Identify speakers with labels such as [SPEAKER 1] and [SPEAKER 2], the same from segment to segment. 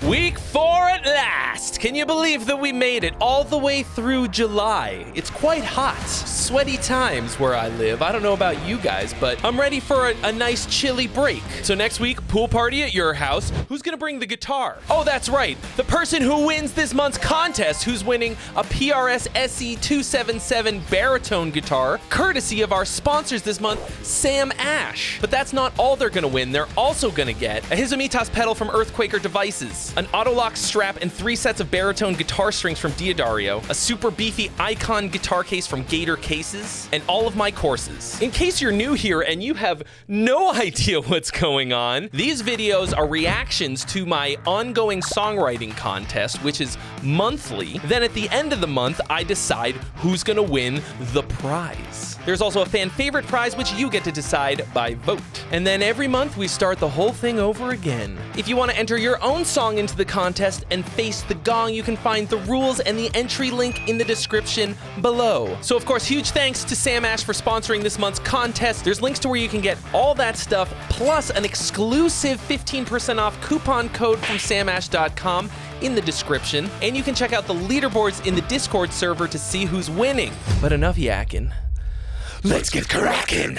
[SPEAKER 1] Week 4 at last! Can you believe that we made it all the way through July? It's quite hot. Sweaty times where I live. I don't know about you guys, but I'm ready for a nice chilly break. So next week, pool party at your house. Who's gonna bring the guitar? Oh, that's right. The person who wins this month's contest, who's winning a PRS SE277 baritone guitar, courtesy of our sponsors this month, Sam Ash. But that's not all they're gonna win. They're also gonna get a Hizamitas pedal from Earthquaker Devices, an Autolock strap and 3 sets of baritone guitar strings from Diodario, a super beefy Icon guitar case from Gator Cases, and all of my courses. In case you're new here and you have no idea what's going on, these videos are reactions to my ongoing songwriting contest, which is monthly. Then at the end of the month, I decide who's gonna win the prize. There's also a fan favorite prize, which you get to decide by vote. And then every month, we start the whole thing over again. If you want to enter your own song into the contest and face the gong, you can find the rules and the entry link in the description below. So of course, huge thanks to Sam Ash for sponsoring this month's contest. There's links to where you can get all that stuff, plus an exclusive 15% off coupon code from samash.com in the description. And you can check out the leaderboards in the Discord server to see who's winning. But enough yakking. Let's get cracking!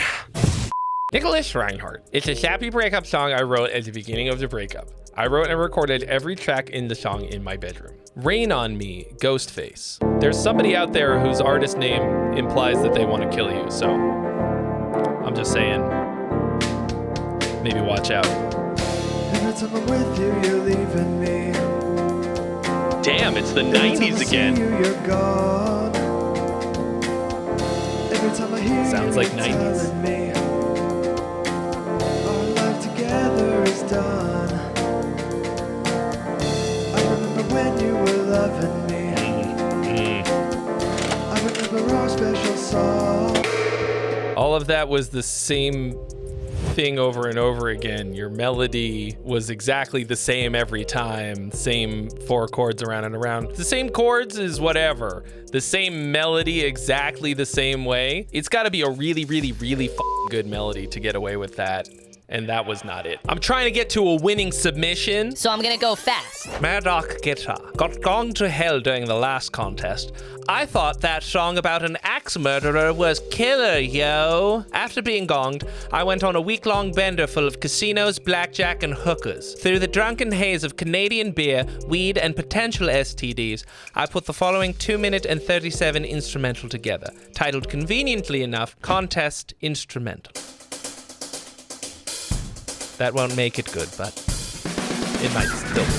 [SPEAKER 2] Nicholas Reinhardt. It's a sappy breakup song I wrote at the beginning of the breakup. I wrote and recorded every track in the song in my bedroom.
[SPEAKER 1] Rain on Me, Ghostface. There's somebody out there whose artist name implies that they want to kill you, so I'm just saying, maybe watch out.
[SPEAKER 3] Every time I'm with you, you're leaving me.
[SPEAKER 1] Damn, it's the 90s again.
[SPEAKER 3] You're gone. Every time I hear
[SPEAKER 1] Sounds
[SPEAKER 3] you,
[SPEAKER 1] like 90s.
[SPEAKER 3] telling me our life together is done. I remember when you were loving me. I remember our special song.
[SPEAKER 1] All of that was the same thing over and over again. Your melody was exactly the same every time. Same 4 chords around and around. The same chords is whatever. The same melody exactly the same way. It's got to be a really, really, really good melody to get away with that. And that was not it. I'm trying to get to a winning submission.
[SPEAKER 4] So I'm gonna go fast.
[SPEAKER 1] Murdoch Guitar got gonged to hell during the last contest. I thought that song about an axe murderer was killer, yo. After being gonged, I went on a week-long bender full of casinos, blackjack, and hookers. Through the drunken haze of Canadian beer, weed, and potential STDs, I put the following 2-minute and 37 instrumental together, titled conveniently enough, Contest Instrumental. That won't make it good, but it might still be.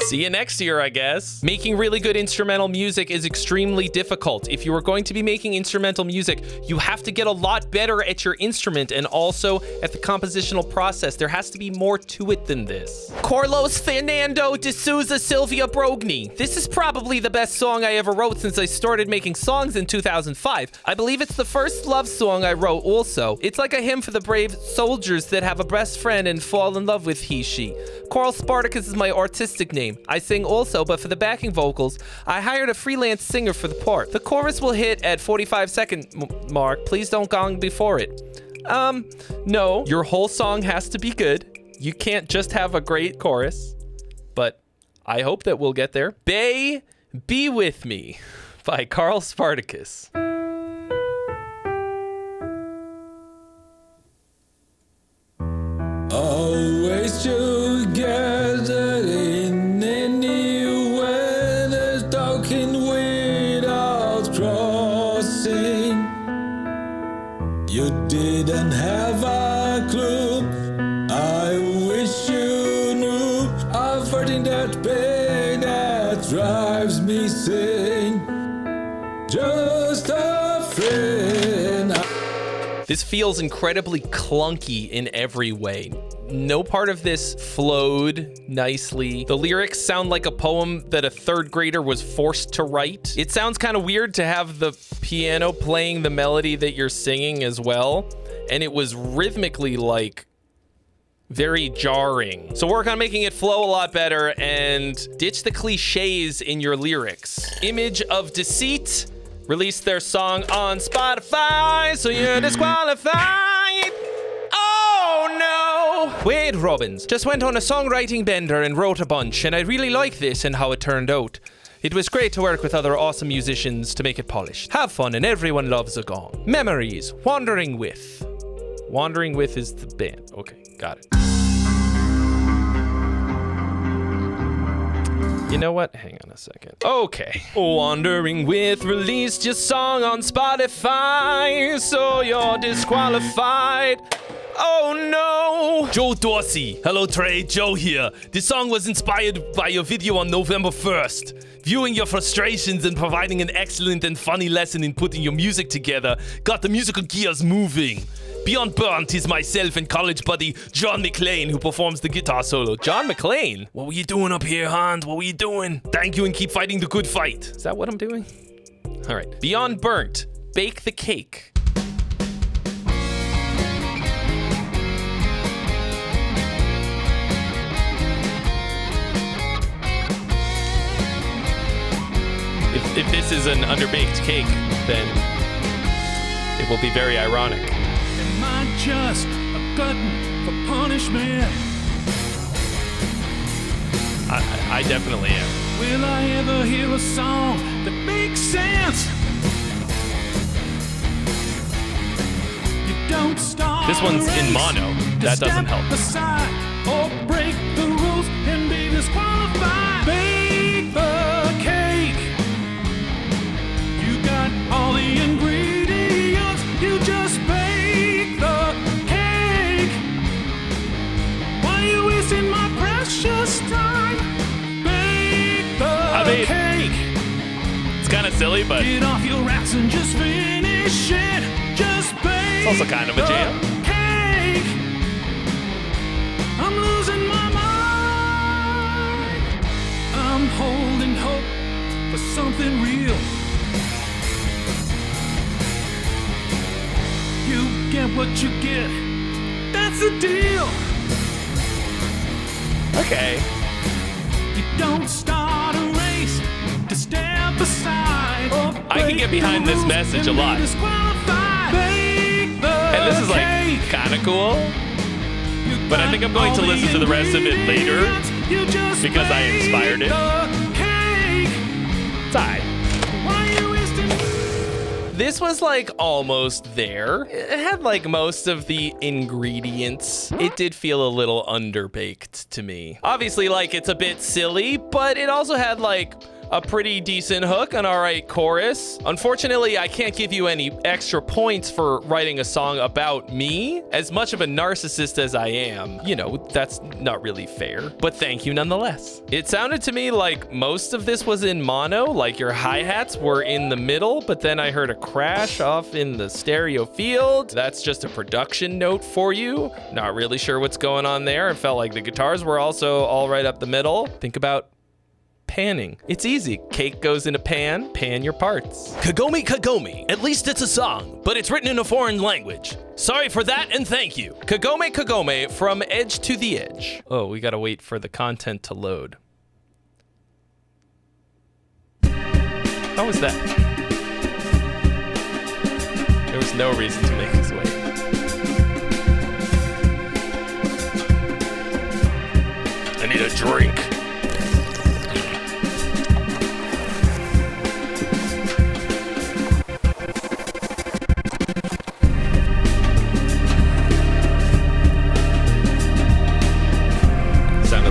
[SPEAKER 1] See you next year, I guess. Making really good instrumental music is extremely difficult. If you are going to be making instrumental music, you have to get a lot better at your instrument and also at the compositional process. There has to be more to it than this. Carlos Fernando de Souza Silvia Brogni. This is probably the best song I ever wrote since I started making songs in 2005. I believe it's the first love song I wrote also. It's like a hymn for the brave soldiers that have a best friend and fall in love with he, she. Carl Spartacus is my artistic name. I sing also, but for the backing vocals, I hired a freelance singer for the part. The chorus will hit at 45-second mark. Please don't gong before it. No. Your whole song has to be good. You can't just have a great chorus, but I hope that we'll get there. Bay, Be With Me by Carl Spartacus.
[SPEAKER 5] Always together in any weather, talking without crossing. You didn't have a clue. I wish you knew. Averting that pain that drives me insane. Just a friend.
[SPEAKER 1] This feels incredibly clunky in every way. no part of this flowed nicely. The lyrics sound like a poem that a third grader was forced to write. It sounds kind of weird to have the piano playing the melody that you're singing as well. And it was rhythmically like very jarring. So work on making it flow a lot better and ditch the cliches in your lyrics. Image of Deceit released their song on Spotify, so you're disqualified. Oh no! Wade Robbins just went on a songwriting bender and wrote a bunch, and I really like this and how it turned out. It was great to work with other awesome musicians to make it polished. Have fun and everyone loves a gong. Memories, Wandering With. Wandering With is the band. Okay, got it. You know what? Hang on a second. Okay. Wandering With released your song on Spotify, so you're disqualified. Oh no! Joe Dorsey. Hello Trey, Joe here. This song was inspired by your video on November 1st. Viewing your frustrations and providing an excellent and funny lesson in putting your music together got the musical gears moving. Beyond Burnt is myself and college buddy John McClane who performs the guitar solo. John McClane? What were you doing up here, Hans? What were you doing? Thank you and keep fighting the good fight. Is that what I'm doing? All right. Beyond Burnt, Bake the Cake. If this is an underbaked cake, then it will be very ironic.
[SPEAKER 5] Am I just a glutton for punishment?
[SPEAKER 1] I definitely am.
[SPEAKER 5] Will I ever hear a song that makes sense? You don't start.
[SPEAKER 1] This one's
[SPEAKER 5] a
[SPEAKER 1] in
[SPEAKER 5] race
[SPEAKER 1] mono.
[SPEAKER 5] to
[SPEAKER 1] That doesn't
[SPEAKER 5] step
[SPEAKER 1] help.
[SPEAKER 5] aside or break the rules and be disqualified. Bake the cake. You got all the ingredients. You just bake the cake. Why are you wasting my precious time? Bake the cake.
[SPEAKER 1] It's kind of silly, but
[SPEAKER 5] Get off your ass and just finish it. Just bake.
[SPEAKER 1] it's also kind of a jam.
[SPEAKER 5] the cake. I'm losing my mind. I'm holding hope for something real. You get what you get. That's the deal.
[SPEAKER 1] Okay.
[SPEAKER 5] You don't start a race to step aside.
[SPEAKER 1] I can get behind this message a lot. And this is like kind of cool. But I think I'm going to listen to the rest of it later because I inspired it. It's alright. This was like almost there. It had like most of the ingredients. It did feel a little underbaked to me. Obviously, like it's a bit silly, but it also had like a pretty decent hook, an alright chorus. Unfortunately, I can't give you any extra points for writing a song about me. As much of a narcissist as I am, you know, that's not really fair, but thank you nonetheless. It sounded to me like most of this was in mono, like your hi-hats were in the middle, but then I heard a crash off in the stereo field. That's just a production note for you. Not really sure what's going on there. It felt like the guitars were also all right up the middle. Think about panning. It's easy. Cake goes in a pan, pan your parts. Kagome Kagome. At least it's a song, but it's written in a foreign language. Sorry for that and thank you. Kagome Kagome from Edge to the Edge. Oh, we gotta wait for the content to load. How was that? There was no reason to make us wait. I need a drink.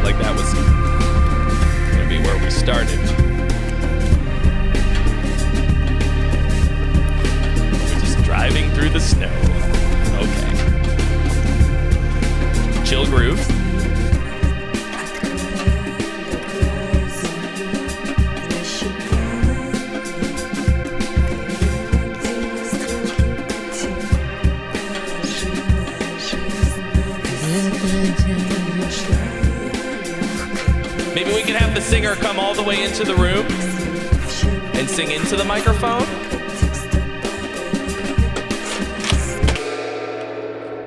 [SPEAKER 1] Like that was gonna be where we started. We're just driving through the snow. Okay. Chill groove. singer come all the way into the room and sing into the microphone?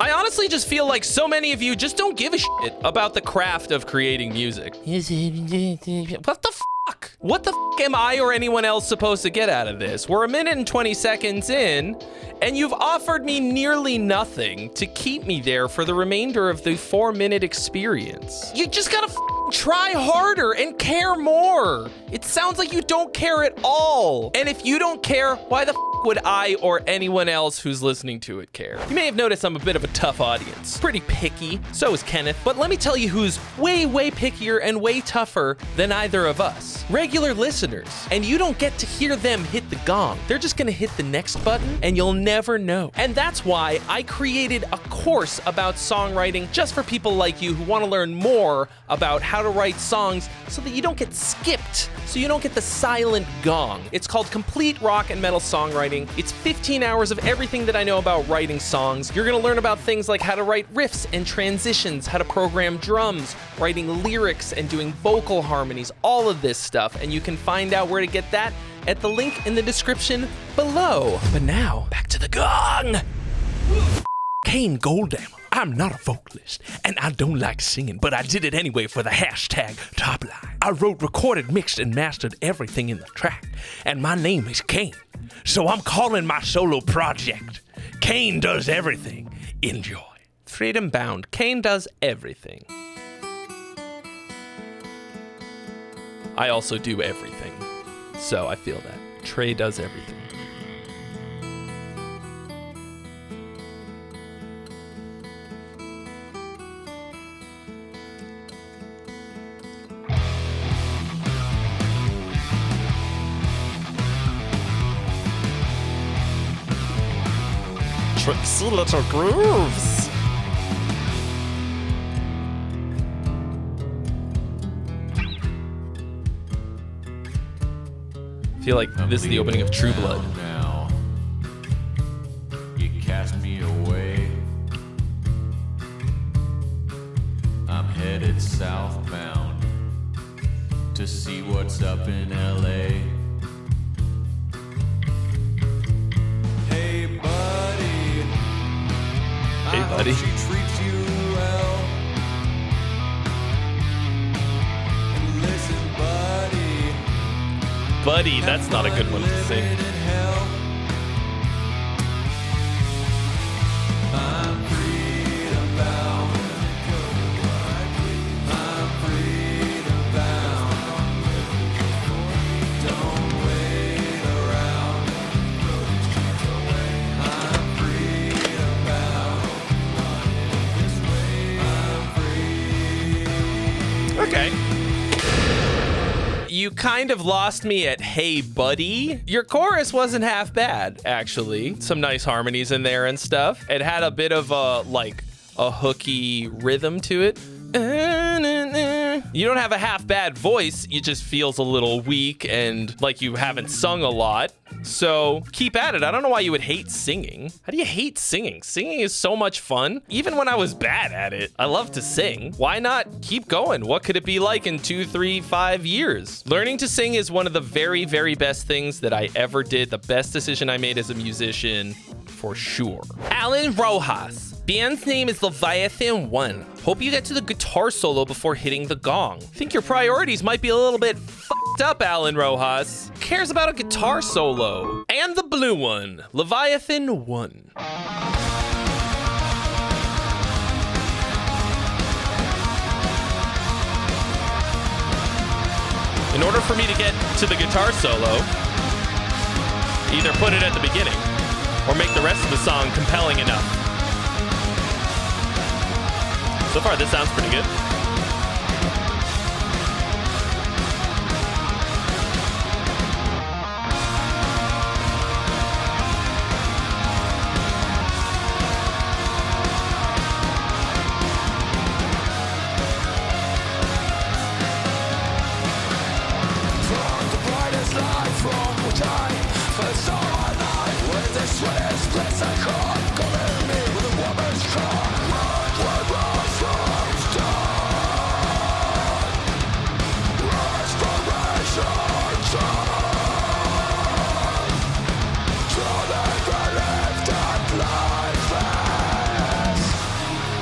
[SPEAKER 1] I honestly just feel like so many of you just don't give a shit about the craft of creating music. What the fuck? What the fuck am I or anyone else supposed to get out of this? We're 1 minute and 20 seconds in, and you've offered me nearly nothing to keep me there for the remainder of the 4-minute experience. You just gotta try harder and care more. It sounds like you don't care at all. And if you don't care, why the would I or anyone else who's listening to it care? You may have noticed I'm a bit of a tough audience. Pretty picky, so is Kenneth. But let me tell you who's way, way pickier and way tougher than either of us. Regular listeners. And you don't get to hear them hit the gong. They're just gonna hit the next button and you'll never know. And that's why I created a course about songwriting just for people like you who want to learn more about how to write songs so that you don't get skipped, so you don't get the silent gong. It's called Complete Rock and Metal Songwriting. It's 15 hours of everything that I know about writing songs. You're gonna learn about things like how to write riffs and transitions, how to program drums, writing lyrics and doing vocal harmonies, all of this stuff. And you can find out where to get that at the link in the description below. But now, back to the gong. Kane Goldhammer. I'm not a vocalist, and I don't like singing, but I did it anyway for the hashtag top line. I wrote, recorded, mixed, and mastered everything in the track, and my name is Kane. So I'm calling my solo project Kane Does Everything. Enjoy. Freedom bound. Kane does everything. I also do everything, so I feel that. Trey does everything. Tricksy little grooves. I feel like this is the opening of True Blood.
[SPEAKER 4] Now, you cast me away. I'm headed southbound to see what's up in LA. Hey buddy,
[SPEAKER 1] Hey buddy.
[SPEAKER 4] she treats you well. And listen, buddy.
[SPEAKER 1] Buddy, that's not a good one to sing. Okay. You kind of lost me at "Hey Buddy." Your chorus wasn't half bad, actually. Some nice harmonies in there and stuff. It had a bit of a hooky rhythm to it. You don't have a half bad voice. It just feels a little weak and like you haven't sung a lot. So keep at it. I don't know why you would hate singing. How do you hate singing? Singing is so much fun. Even when I was bad at it, I love to sing. Why not keep going? What could it be like in 2, 3, 5 years? Learning to sing is one of the very, very best things that I ever did. The best decision I made as a musician, for sure. Alan Rojas. Band's name is Leviathan 1. Hope you get to the guitar solo before hitting the gong. Think your priorities might be a little bit fucked up, Alan Rojas. Cares about a guitar solo. And the blue one, Leviathan 1. In order for me to get to the guitar solo, either put it at the beginning or make the rest of the song compelling enough. So far, this sounds pretty good.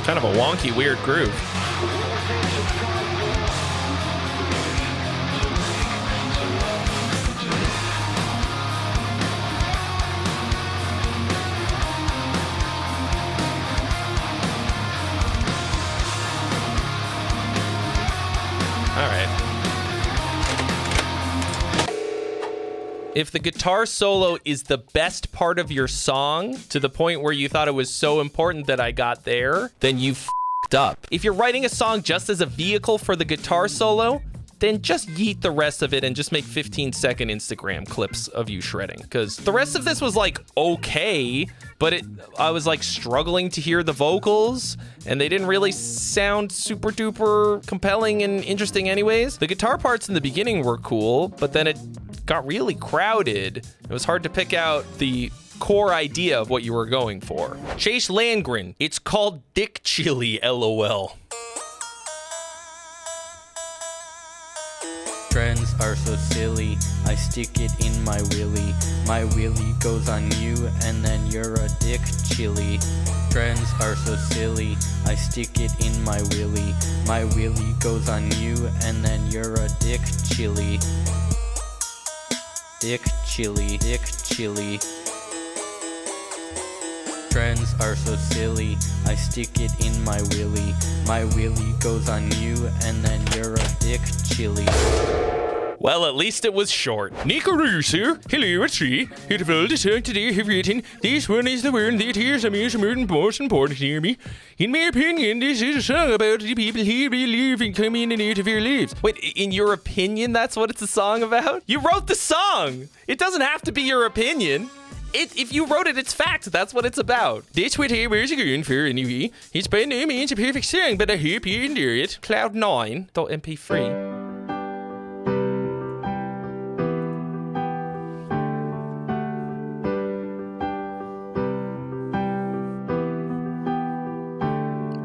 [SPEAKER 2] Kind of a wonky, weird groove. All right.
[SPEAKER 1] If the guitar solo is the best part of your song to the point where you thought it was so important that I got there, then you f***ed up. If you're writing a song just as a vehicle for the guitar solo, then just yeet the rest of it and just make 15-second Instagram clips of you shredding. Because the rest of this was like okay, but I was like struggling to hear the vocals and they didn't really sound super duper compelling and interesting anyways. The guitar parts in the beginning were cool, but then it got really crowded. It was hard to pick out the core idea of what you were going for. Chase Landgren, it's called Dick Chili, LOL.
[SPEAKER 6] Friends are so silly, I stick it in my willy. My willy goes on you and then you're a dick chili. Friends are so silly, I stick it in my willy. My willy goes on you and then you're a dick chili. Dick chili, dick chili. Friends are so silly, I stick it in my willy. My willy goes on you and then you're a dick chili.
[SPEAKER 1] Well, at least it was short.
[SPEAKER 2] Nico Roos here. Hello, it's Trey. Here to build a song today have written. This one is the one that here's the most important to me. In my opinion, this is a song about the people who believe in coming in and out of your lives.
[SPEAKER 1] Wait, in your opinion, that's what it's a song about? You wrote the song! It doesn't have to be your opinion. If you wrote it, it's fact. That's what it's about.
[SPEAKER 2] That's what I was going for anyway. It's by no means a perfect song, but I hope you enjoy it.
[SPEAKER 1] Cloud9.mp3.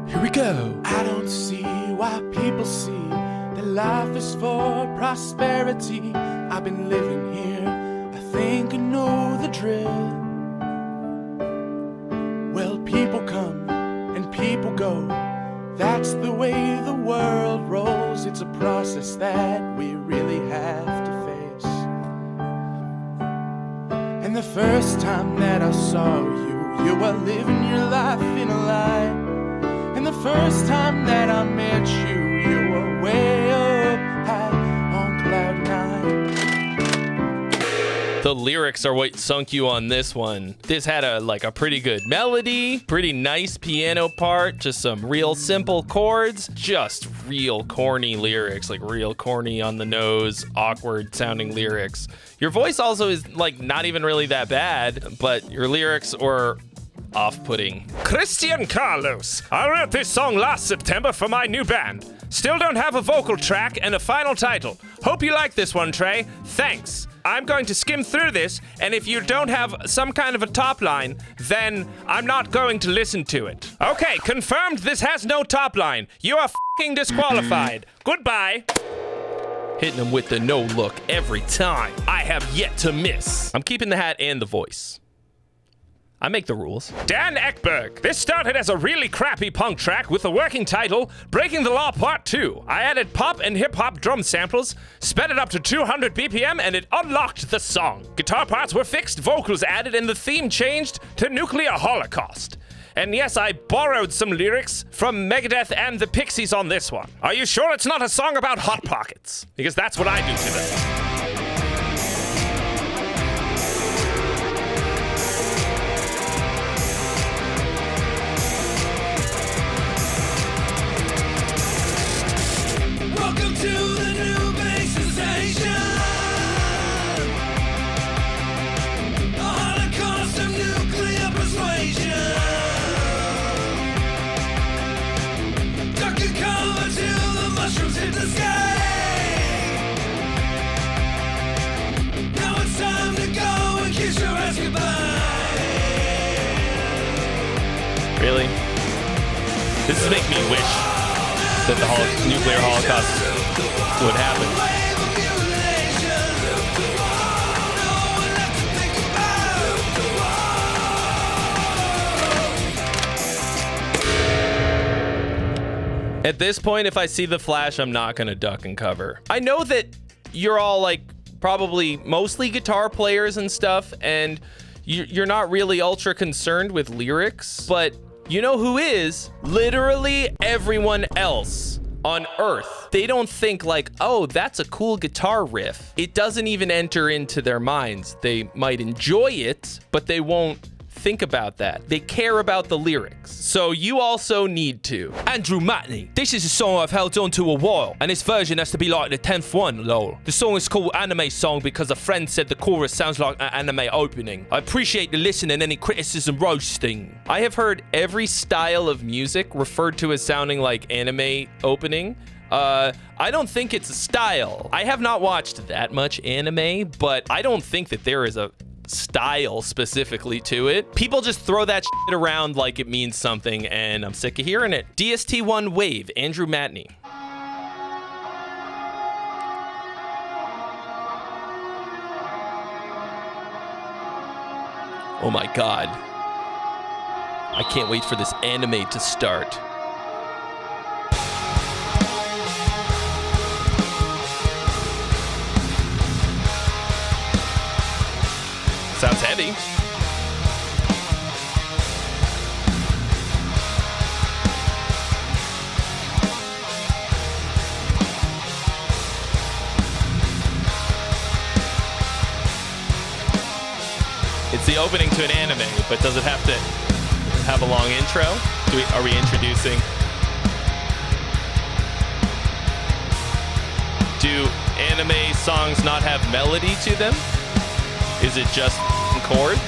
[SPEAKER 2] Here we go.
[SPEAKER 3] I don't see why people see that life is for prosperity. I've been living here, I think I know the drill. Well, people come and people go. That's the way the world rolls. It's a process that we really have to face. And the first time that I saw you, you were living your life in a lie. And the first time that I met you, you were way up high on cloud 9.
[SPEAKER 1] The lyrics are what sunk you on this one. This had a pretty good melody, pretty nice piano part, just some real simple chords, just real corny lyrics, like real corny on the nose, awkward sounding lyrics. Your voice also is like not even really that bad, but your lyrics were off-putting.
[SPEAKER 2] Christian Carlos. I wrote this song last September for my new band. Still don't have a vocal track and a final title. Hope you like this one, Trey. Thanks. I'm going to skim through this, and if you don't have some kind of a top line, then I'm not going to listen to it. Okay, confirmed this has no top line. You are f***ing disqualified. Goodbye.
[SPEAKER 1] Hitting him with the no look every time. I have yet to miss. I'm keeping the hat and the voice. I make the rules.
[SPEAKER 2] Dan Ekberg. This started as a really crappy punk track with the working title, Breaking the Law Part 2. I added pop and hip-hop drum samples, sped it up to 200 BPM, and it unlocked the song. Guitar parts were fixed, vocals added, and the theme changed to Nuclear Holocaust. And yes, I borrowed some lyrics from Megadeth and the Pixies on this one. Are you sure it's not a song about Hot Pockets? Because that's what I do to them.
[SPEAKER 4] Welcome to the new base station. A holocaust of nuclear persuasion. Duck and cover till the mushrooms hit the sky. Now it's time to go and kiss your ass goodbye.
[SPEAKER 1] Really? This is making me wish that the nuclear holocaust would happen. At this point, if I see the flash, I'm not gonna duck and cover. I know that you're all like probably mostly guitar players and stuff, and you're not really ultra concerned with lyrics, but you know who is? Literally everyone else on Earth. They don't think like, oh, that's a cool guitar riff. It doesn't even enter into their minds. They might enjoy it, but they won't think about that. They care about the lyrics. So you also need to. Andrew Matney. This is a song I've held on to a while, and this version has to be like the 10th one, lol. The song is called Anime Song because a friend said the chorus sounds like an anime opening. I appreciate the listen and any criticism roasting. I have heard every style of music referred to as sounding like anime opening. I don't think it's a style. I have not watched that much anime, but I don't think that there is a style specifically to it. People just throw that shit around like it means something, and I'm sick of hearing it. DST1 Wave, Andrew Matney. Oh my god. I can't wait for this anime to start. Sounds heavy. It's the opening to an anime, but does it have to have a long intro? Are we introducing? Do anime songs not have melody to them? Is it just chords?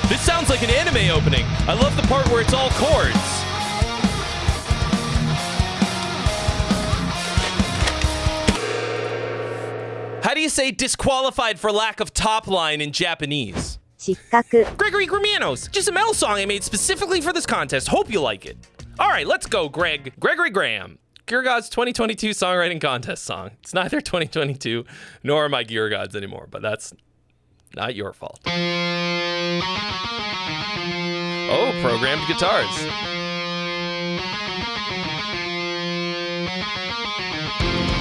[SPEAKER 1] This sounds like an anime opening. I love the part where it's all chords. How do you say disqualified for lack of top line in Japanese?
[SPEAKER 7] 失格
[SPEAKER 1] Gregory Gramianos, just a metal song I made specifically for this contest. Hope you like it. All right, let's go, Greg. Gregory Graham. Gear Gods 2022 songwriting contest song. It's neither 2022 nor my Gear Gods anymore, but that's not your fault. Oh, programmed guitars.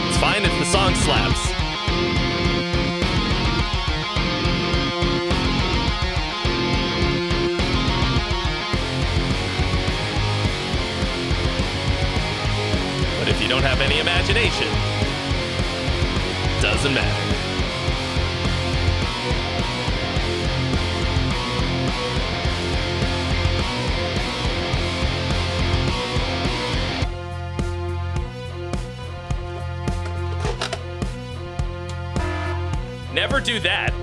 [SPEAKER 1] It's fine if the song slaps. But if you don't have any imagination, doesn't matter. Never do that.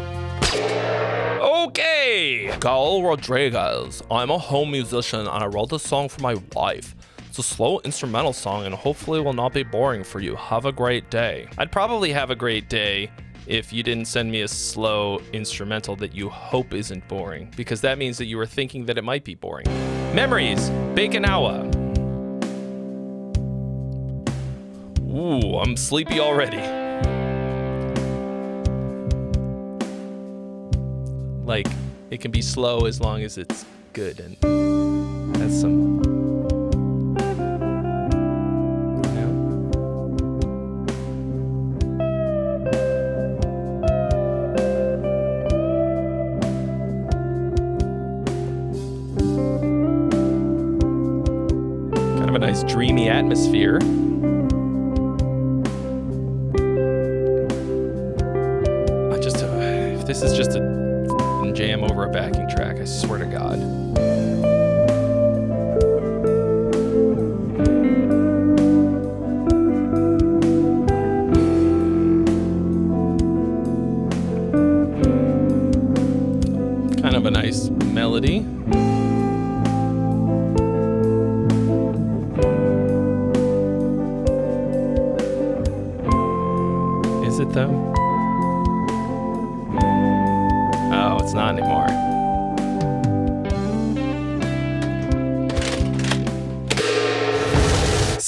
[SPEAKER 1] Okay. Gaul Rodriguez. I'm a home musician and I wrote this song for my wife. It's a slow instrumental song and hopefully will not be boring for you. Have a great day. I'd probably have a great day if you didn't send me a slow instrumental that you hope isn't boring, because that means that you were thinking that it might be boring. Memories, Bacon-awa. Ooh, I'm sleepy already. Like, it can be slow as long as it's good and has some... Kind of a nice dreamy atmosphere. If this is just a jam over a backing track, I swear to God. Kind of a nice melody. Is it though? Oh, it's not anymore.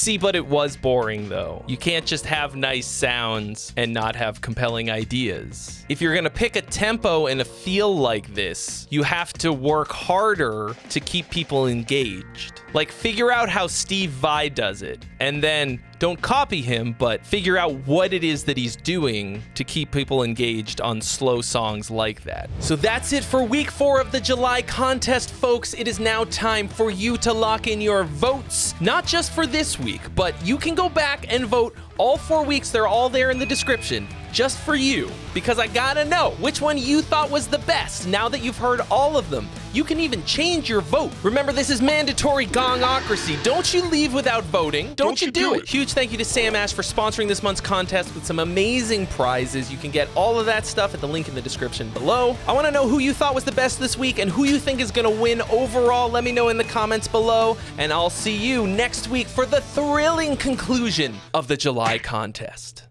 [SPEAKER 1] See, but it was boring though. You can't just have nice sounds and not have compelling ideas. If you're gonna pick a tempo and a feel like this, you have to work harder to keep people engaged. Like, figure out how Steve Vai does it, and then don't copy him, but figure out what it is that he's doing to keep people engaged on slow songs like that. So that's it for week 4 of the July contest, folks. It is now time for you to lock in your votes, not just for this week, but you can go back and vote all 4 weeks. They're all there in the description, just for you, because I gotta know which one you thought was the best. Now that you've heard all of them, you can even change your vote. Remember, this is mandatory gongocracy. Don't you leave without voting. Don't you do it. Huge thank you to Sam Ash for sponsoring this month's contest with some amazing prizes. You can get all of that stuff at the link in the description below. I wanna know who you thought was the best this week and who you think is gonna win overall. Let me know in the comments below, and I'll see you next week for the thrilling conclusion of the July contest.